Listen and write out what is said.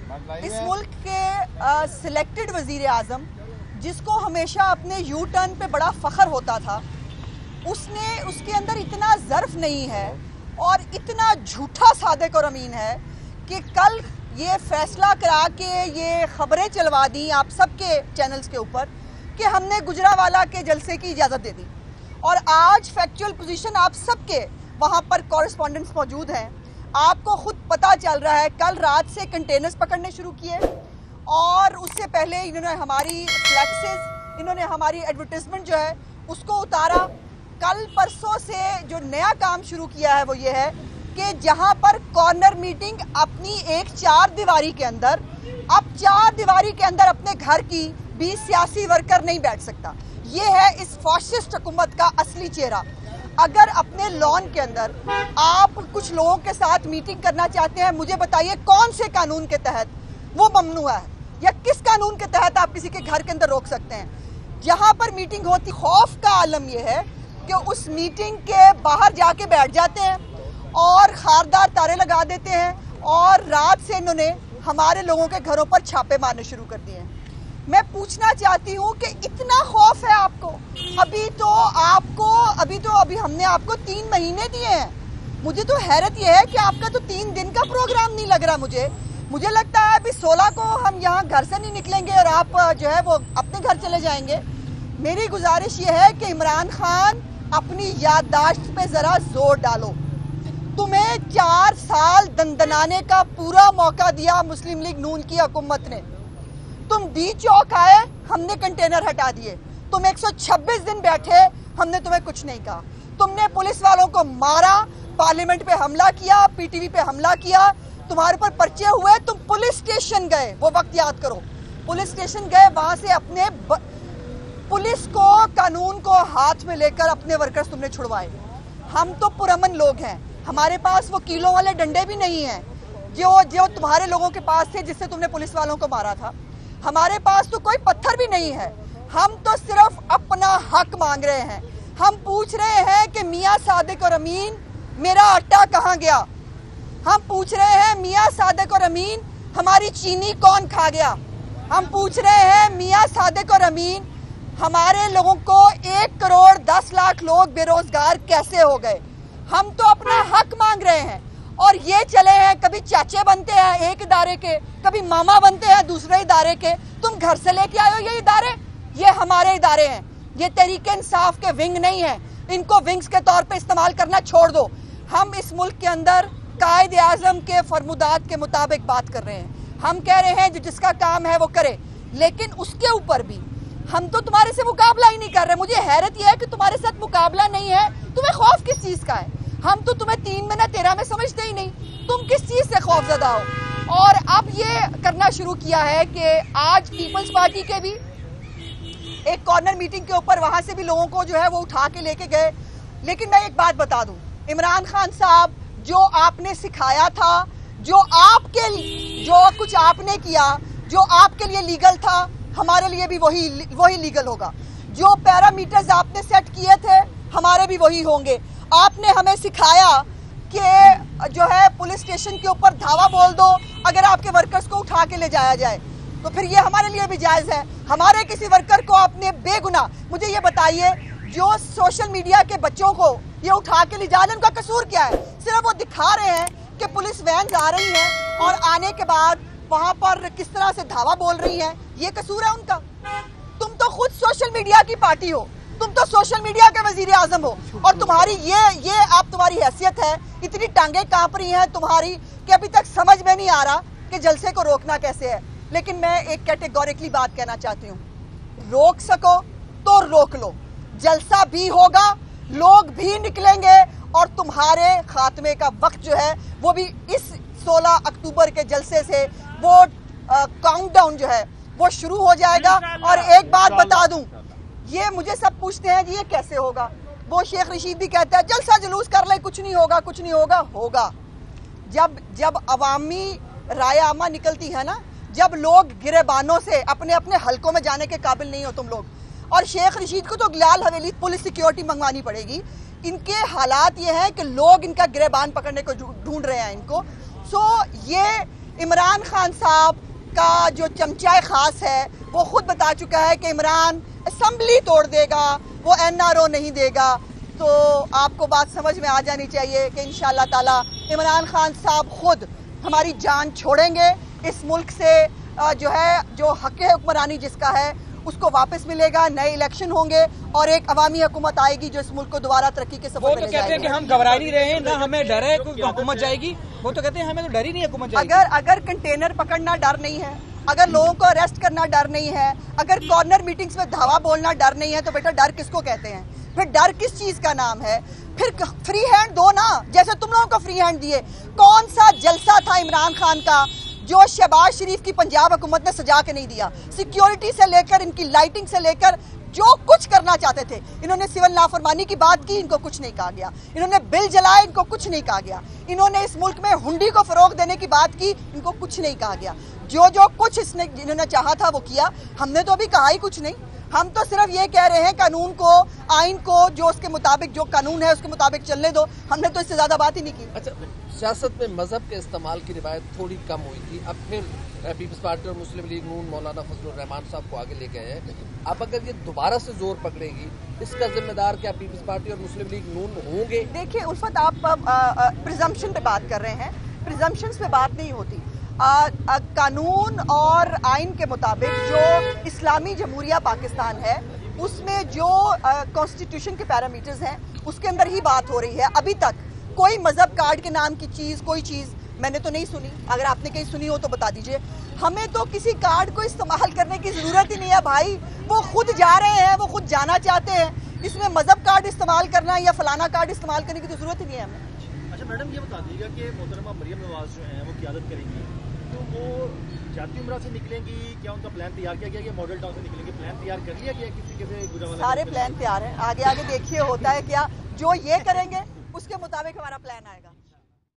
इस मुल्क के सिलेक्टेड वजीर आज़म, जिसको हमेशा अपने यू टर्न पे बड़ा फ़ख्र होता था, उसके अंदर इतना ज़र्फ नहीं है और इतना झूठा सादिक और अमीन है कि कल ये फैसला करा के ये ख़बरें चलवा दी आप सबके चैनल्स के ऊपर कि हमने गुजरावाला के जलसे की इजाज़त दे दी। और आज फैक्चुअल पोजीशन आप सबके वहाँ पर कॉरेस्पॉन्डेंट्स मौजूद हैं, आपको खुद पता चल रहा है। कल रात से कंटेनर्स पकड़ने शुरू किए और उससे पहले इन्होंने हमारी फ्लैक्सेस, इन्होंने हमारी एडवर्टाइजमेंट जो है उसको उतारा। कल परसों से जो नया काम शुरू किया है वो ये है कि जहाँ पर कॉर्नर मीटिंग अपनी एक चार दीवारी के अंदर, अब चार दीवारी के अंदर अपने घर की 20 सियासी वर्कर नहीं बैठ सकता। ये है इस फाशिस्ट हुकूमत का असली चेहरा। अगर अपने लॉन के अंदर आप कुछ लोगों के साथ मीटिंग करना चाहते हैं, मुझे बताइए कौन से कानून के तहत वो ममनुआ है या किस कानून के तहत आप किसी के घर के अंदर रोक सकते हैं। जहां पर मीटिंग होती, खौफ का आलम यह है कि उस मीटिंग के बाहर जाके बैठ जाते हैं और खारदार तारे लगा देते हैं और रात से इन्होंने हमारे लोगों के घरों पर छापे मारने शुरू कर दिए हैं। मैं पूछना चाहती हूँ कि इतना खौफ है आपको? अभी हमने आपको 3 महीने दिए हैं। मुझे तो हैरत यह है कि आपका तो 3 दिन का प्रोग्राम नहीं लग रहा। मुझे लगता है अभी 16 को हम यहाँ घर से नहीं निकलेंगे और आप जो है वो अपने घर चले जाएंगे। मेरी गुजारिश ये है कि इमरान खान अपनी याददाश्त पे जरा जोर डालो। तुम्हें 4 साल दंदनाने का पूरा मौका दिया मुस्लिम लीग नून की हुकूमत ने। तुम डी चौक आए, हमने कंटेनर हटा दिए। तुम 126 दिन बैठे, हमने तुम्हें कुछ नहीं कहा। तुमने पुलिस वालों को मारा, पार्लियामेंट पे हमला किया, पीटीवी पे हमला किया, तुम्हारे पर पर्चे हुए। तुम पुलिस स्टेशन गए, वो वक्त याद करो। पुलिस स्टेशन गए, वहां से अपने पुलिस को, कानून को हाथ में लेकर अपने वर्कर्स तुमने छुड़वाए। हम तो पुरअमन लोग हैं, हमारे पास वो कीलों वाले डंडे भी नहीं हैं जो तुम्हारे लोगों के पास थे जिससे तुमने पुलिस वालों को मारा था। हमारे पास तो कोई पत्थर भी नहीं है। हम तो सिर्फ अपना हक मांग रहे हैं। हम पूछ रहे हैं कि मियां सादिक और अमीन, मेरा आटा कहाँ गया? हम पूछ रहे हैं मियां सादिक और अमीन, हमारी चीनी कौन खा गया? हम पूछ रहे हैं मियां सादिक और अमीन, हमारे लोगों को 1 करोड़ 10 लाख लोग बेरोजगार कैसे हो गए? हम तो अपना हक मांग रहे हैं। और ये चले हैं, कभी चाचे बनते हैं एक इदारे के, कभी मामा बनते हैं दूसरे इदारे के। तुम घर से लेके आए हो ये इदारे, ये हमारे इदारे हैं। ये तहरीके इंसाफ के विंग नहीं है, इनको विंग्स के तौर पे इस्तेमाल करना छोड़ दो। हम इस मुल्क के अंदर कायदे आज़म के फरमुदात के मुताबिक बात कर रहे हैं। हम कह रहे हैं जो जिसका काम है वो करे, लेकिन उसके ऊपर भी हम तो तुम्हारे से मुकाबला ही नहीं कर रहे। मुझे हैरत यह है कि तुम्हारे साथ मुकाबला नहीं है, तुम्हें खौफ किस चीज का है? हम तो तुम्हें 3 में ना 13 में समझते ही नहीं। तुम किस चीज से खौफजदा हो? और अब ये करना शुरू किया है कि आज पीपल्स पार्टी के भी एक कॉर्नर मीटिंग के ऊपर वहां से भी लोगों को जो है वो उठा के लेके गए। लेकिन मैं एक बात बता दूं, इमरान खान साहब, जो आपने सिखाया था, जो कुछ आपने किया, जो आपके लिए लीगल था, हमारे लिए भी वही लीगल होगा। जो पैरामीटर्स आपने सेट किए थे, हमारे भी वही होंगे। आपने हमें सिखाया कि जो है पुलिस स्टेशन के ऊपर धावा बोल दो अगर आपके वर्कर्स को उठा के ले जाया जाए, तो फिर ये हमारे लिए भी जायज़ है। हमारे किसी वर्कर को आपने बेगुनाह, मुझे ये बताइए, जो सोशल मीडिया के बच्चों को ये उठा के ले जा रहे हैं, उनका कसूर क्या है? सिर्फ वो दिखा रहे हैं कि पुलिस वैन आ रही है और आने के बाद वहां पर किस तरह से धावा बोल रही है, ये कसूर है उनका? तुम तो खुद सोशल मीडिया की पार्टी हो, तुम तो सोशल मीडिया के वजीर आजम हो, और तुम्हारी तुम्हारी हैसियत है, इतनी टांगे कांप रही हैं तुम्हारी कि अभी तक समझ में नहीं आ रहा कि जलसे को रोकना कैसे है। लेकिन मैं एक कैटेगोरिकली बात कहना चाहती हूँ, रोक सको तो रोक लो। जलसा भी होगा, लोग भी निकलेंगे और तुम्हारे खात्मे का वक्त जो है वो भी इस 16 अक्टूबर के जलसे से वो काउंटडाउन जो है वो शुरू हो जाएगा। और एक बात बता दूं, ये मुझे सब पूछते हैं कि ये कैसे होगा। वो शेख रशीद भी कहता है जलसा जुलूस कर ले, कुछ नहीं होगा, कुछ नहीं होगा। होगा जब अवामी राय आमा निकलती है ना, जब लोग गिरेबानों से अपने अपने हलकों में जाने के काबिल नहीं हो तुम लोग। और शेख रशीद को तो लाल हवेली पुलिस सिक्योरिटी मंगवानी पड़ेगी। इनके हालात ये हैं कि लोग इनका गिरेबान पकड़ने को ढूंढ रहे हैं इनको। सो ये इमरान खान साहब का जो चमचा खास है वो खुद बता चुका है कि इमरान असम्बली तोड़ देगा, वो NRO नहीं देगा। तो आपको बात समझ में आ जानी चाहिए कि इंशाअल्लाह ताला इमरान खान साहब खुद हमारी जान छोड़ेंगे। इस मुल्क से जो हक हुक्मरानी जिसका है उसको वापस मिलेगा, नए इलेक्शन होंगे और एक अवामी हुकूमत आएगी जो इस मुल्क को दोबारा तरक्की के सफर में ले जाएगी। वो तो कहते हैं कि हम घबरा नहीं रहे हैं, ना हमें डर है कोई हुकूमत जाएगी। वो तो कहते हैं हमें तो डर ही नहीं हुकूमत जाएगी। अगर कंटेनर पकड़ना डर नहीं है, अगर लोगों को अरेस्ट करना डर नहीं है, अगर कॉर्नर मीटिंग्स में धावा बोलना डर नहीं है, तो बेटा डर किसको कहते हैं? फिर डर किस चीज का नाम है? फिर फ्री हैंड दो ना, जैसे तुम लोगों को फ्री हैंड दिए। कौन सा जलसा था इमरान खान का जो शहबाज शरीफ की पंजाब हुकूमत ने सजा के नहीं दिया? सिक्योरिटी से लेकर इनकी लाइटिंग से लेकर जो कुछ करना चाहते थे। इन्होंने सिविल नाफरमानी की बात की, इनको कुछ नहीं कहा गया। इन्होंने बिल जलाए, इनको कुछ नहीं कहा गया। इन्होंने इस मुल्क में हुंडी को फरोग देने की बात की, इनको कुछ नहीं कहा गया। जो कुछ इन्होंने चाहा था वो किया। हमने तो अभी कहा ही कुछ नहीं। हम तो सिर्फ ये कह रहे हैं कानून को, आइन को, जो उसके मुताबिक जो कानून है उसके मुताबिक चलने दो। हमने तो इससे ज्यादा बात ही नहीं की। अच्छा, सियासत में मजहब के इस्तेमाल की रिवायत थोड़ी कम हुई थी, अब फिर पीपल्स पार्टी और मुस्लिम लीग नून मौलाना फजलुर रहमान साहब को आगे ले गए हैं। अब अगर ये दोबारा से जोर पकड़ेगी, इसका जिम्मेदार क्या पीपल्स पार्टी और मुस्लिम लीग नून होंगे? देखिए उल्फत, आप प्रिजम्पशन पे बात कर रहे हैं। प्रिजम्पशंस पे बात नहीं होती। कानून और आइन के मुताबिक जो इस्लामी जमहूरिया पाकिस्तान है उसमें जो कॉन्स्टिट्यूशन के पैरामीटर्स हैं उसके अंदर ही बात हो रही है। अभी तक कोई मजहब कार्ड के नाम की चीज़, कोई चीज़ मैंने तो नहीं सुनी। अगर आपने कहीं सुनी हो तो बता दीजिए। हमें तो किसी कार्ड को इस्तेमाल करने की ज़रूरत ही नहीं है भाई। वो खुद जा रहे हैं, वो खुद जाना चाहते हैं। इसमें मजहब कार्ड इस्तेमाल करना या फलाना कार्ड इस्तेमाल करने की तो ज़रूरत ही नहीं है हमें। अच्छा मैडम, ये बता दीजिएगा कि मोहतरमा मरियम नवाज जो हैं वो क़यादत करेंगी, तो वो जाती उम्रा से निकलेंगी? क्या उनका प्लान तैयार किया गया कि मॉडल टाउन से निकलेंगे? प्लान तैयार कर लिया गया किसी के? सारे प्लान तैयार हैं, आगे आगे देखिए होता है क्या। जो ये करेंगे उसके मुताबिक हमारा प्लान आएगा।